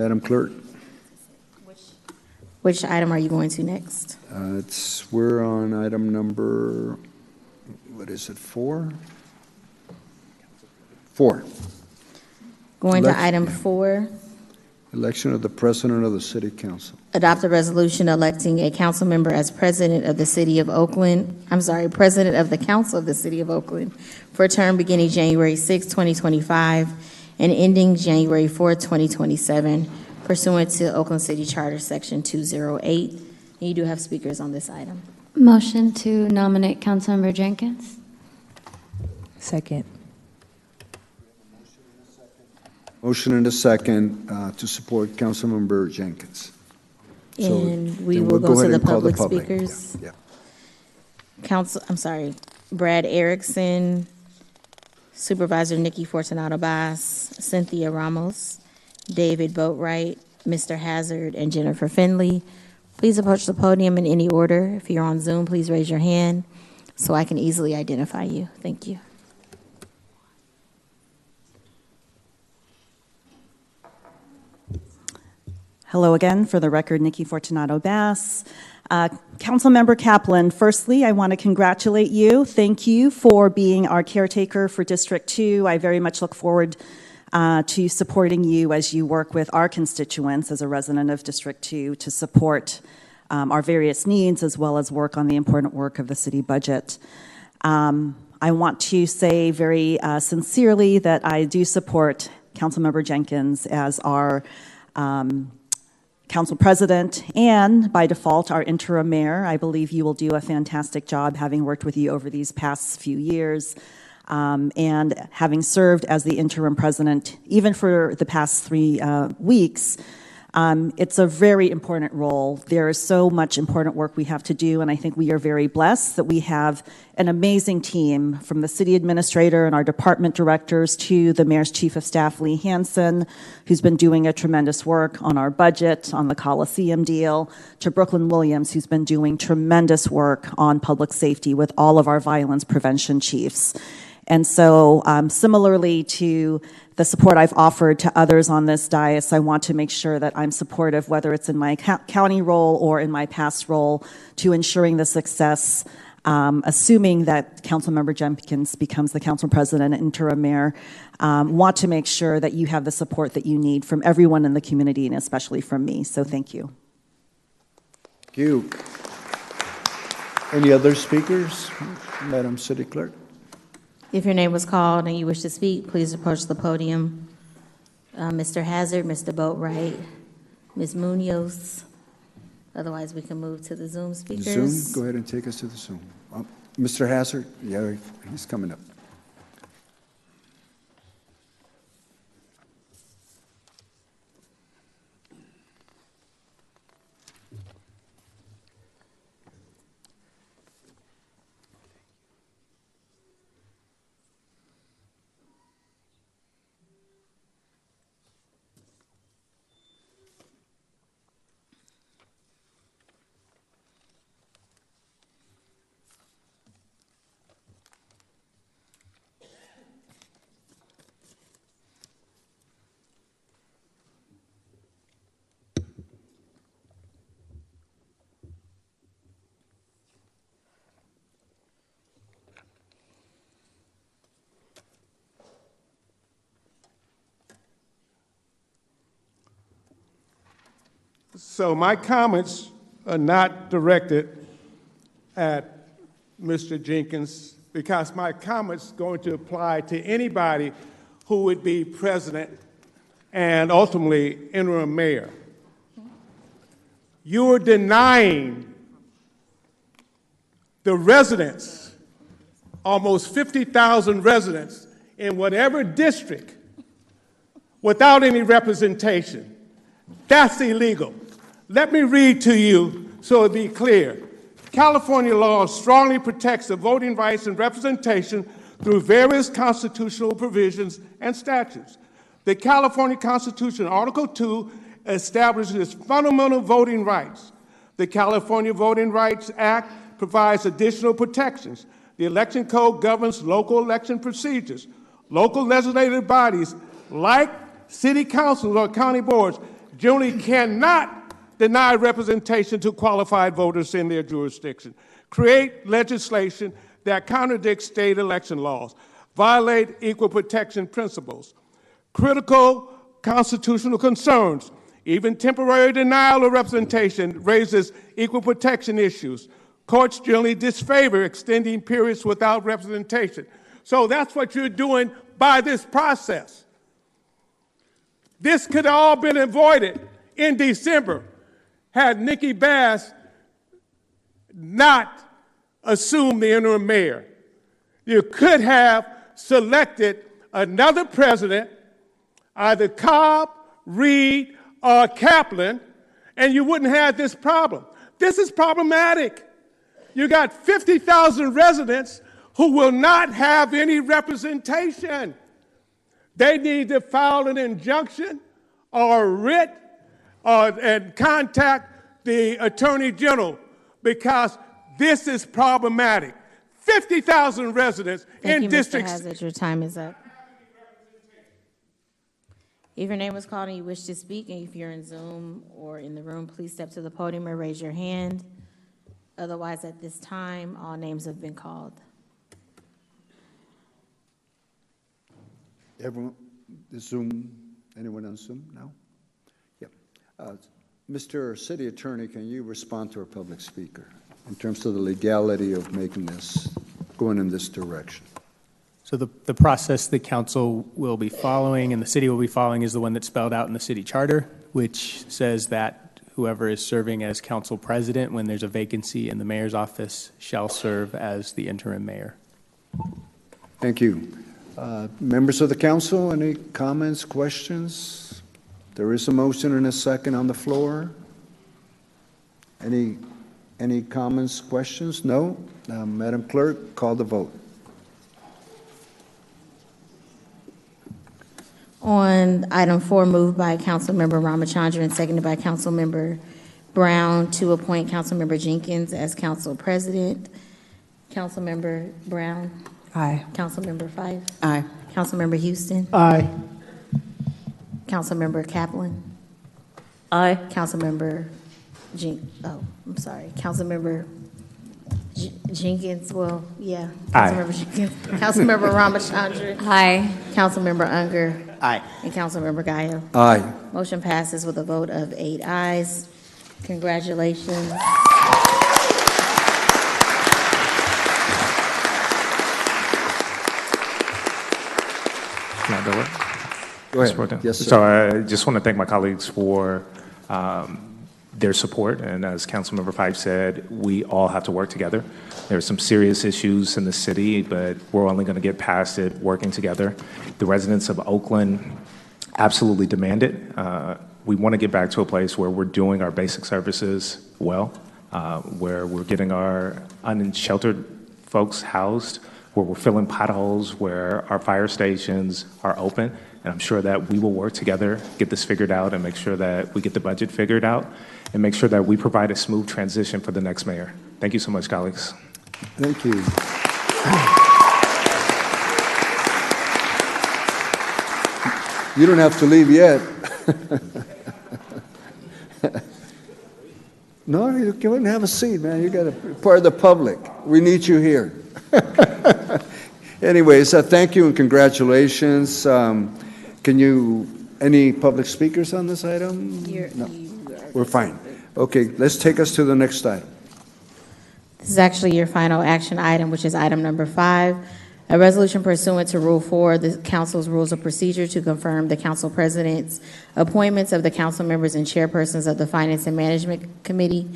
Madam Clerk, Which item are you going to next? we're on item number, what is it, 4? 4. Going to Election, item yeah. 4, Election of the President of the City Council. adopt a resolution electing a council member as president of the City of Oakland, president of the Council of the City of Oakland for a term beginning January 6, 2025 and ending January 4, 2027 pursuant to Oakland City Charter Section 208. And you do have speakers on this item. Motion to nominate Councilmember Jenkins. Second. Motion and a second to support Councilmember Jenkins. And we then will we'll go to ahead the and call public speakers. Yeah. Brad Erickson, Supervisor Nikki Fortunato Bass, Cynthia Ramos, David Boatwright, Mr. Hazard, and Jennifer Finley. Please approach the podium in any order. If you're on Zoom, please raise your hand so I can easily identify you. Thank you. Hello again. For the record, Nikki Fortunato Bass. Councilmember Kaplan, firstly, I want to congratulate you. Thank you for being our caretaker for District 2. I very much look forward to supporting you as you work with our constituents as a resident of District 2 to support our various needs as well as work on the important work of the city budget. I want to say very sincerely that I do support Councilmember Jenkins as our council president and, by default, our interim mayor. I believe you will do a fantastic job, having worked with you over these past few years and having served as the interim president even for the past 3 weeks. It's a very important role. There is so much important work we have to do, and I think we are very blessed that we have an amazing team, from the city administrator and our department directors to the mayor's chief of staff, Lee Hansen, who's been doing a tremendous work on our budget, on the Coliseum deal, to Brooklyn Williams, who's been doing tremendous work on public safety with all of our violence prevention chiefs. And so similarly to the support I've offered to others on this dais, I want to make sure that I'm supportive, whether it's in my county role or in my past role, to ensuring the success, assuming that Councilmember Jenkins becomes the council president and interim mayor. Want to make sure that you have the support that you need from everyone in the community and especially from me. So thank you. Thank you. Any other speakers? Madam City Clerk. If your name was called and you wish to speak, please approach the podium. Mr. Hazard, Mr. Boatwright, Ms. Munoz. Otherwise, we can move to the Zoom speakers. Zoom, go ahead and take us to the Zoom. Mr. Hazard, yeah, he's coming up. So my comments are not directed at Mr. Jenkins, because my comments are going to apply to anybody who would be president and ultimately interim mayor. You are denying the residents, almost 50,000 residents in whatever district, without any representation. That's illegal. Let me read to you so it'll be clear. California law strongly protects the voting rights and representation through various constitutional provisions and statutes. The California Constitution, Article 2, establishes fundamental voting rights. The California Voting Rights Act provides additional protections. The Election Code governs local election procedures. Local legislative bodies, like city councils or county boards, generally cannot deny representation to qualified voters in their jurisdiction, create legislation that contradicts state election laws, violate equal protection principles, critical constitutional concerns, even temporary denial of representation raises equal protection issues. Courts generally disfavor extending periods without representation. So that's what you're doing by this process. This could have all been avoided in December had Nikki Bass not assumed the interim mayor. You could have selected another president, either Cobb, Reed, or Kaplan, and you wouldn't have this problem. This is problematic. You got 50,000 residents who will not have any representation. They need to file an injunction or a writ and contact the Attorney General because this is problematic. 50,000 residents in districts. Thank you, Mr. Hazard. Your time is up. If your name was called and you wish to speak, and if you're in Zoom or in the room, please step to the podium or raise your hand. Otherwise, at this time, all names have been called. Everyone, Zoom, anyone on Zoom? No? Yep. Mr. City Attorney, can you respond to our public speaker in terms of the legality of making this, going in this direction? So the process the council will be following and the city will be following is the one that's spelled out in the city charter, which says that whoever is serving as council president when there's a vacancy in the mayor's office shall serve as the interim mayor. Thank you. Members of the council, any comments, questions? There is a motion and a second on the floor. Any comments, questions? No? Madam Clerk, call the vote. On item 4, moved by Councilmember Ramachandran and seconded by Councilmember Brown to appoint Councilmember Jenkins as council president. Councilmember Brown. Aye. Councilmember Fife. Aye. Councilmember Houston. Aye. Councilmember Kaplan. Aye. Councilmember Councilmember Jenkins. Well, yeah. Aye. Councilmember Jenkins. Councilmember Ramachandran. Aye. Councilmember Unger. Aye. And Councilmember Gayo. Aye. Motion passes with a vote of 8 ayes. Congratulations. Can I do it? Go ahead. Yes, sir. So I just want to thank my colleagues for their support. And as Councilmember Fife said, we all have to work together. There are some serious issues in the city, but we're only going to get past it working together. The residents of Oakland absolutely demand it. We want to get back to a place where we're doing our basic services well, where we're getting our unsheltered folks housed, where we're filling potholes, where our fire stations are open. And I'm sure that we will work together, get this figured out, and make sure that we get the budget figured out, and make sure that we provide a smooth transition for the next mayor. Thank you so much, colleagues. Thank you. You don't have to leave yet. No, you go and have a seat, man. You got to be part of the public. We need you here. Anyways, thank you and congratulations. Any public speakers on this item? No. We're fine. Okay, let's take us to the next item. This is actually your final action item, which is item number 5, a resolution pursuant to Rule 4, the council's rules of procedure to confirm the council president's appointments of the council members and chairpersons of the Finance and Management Committee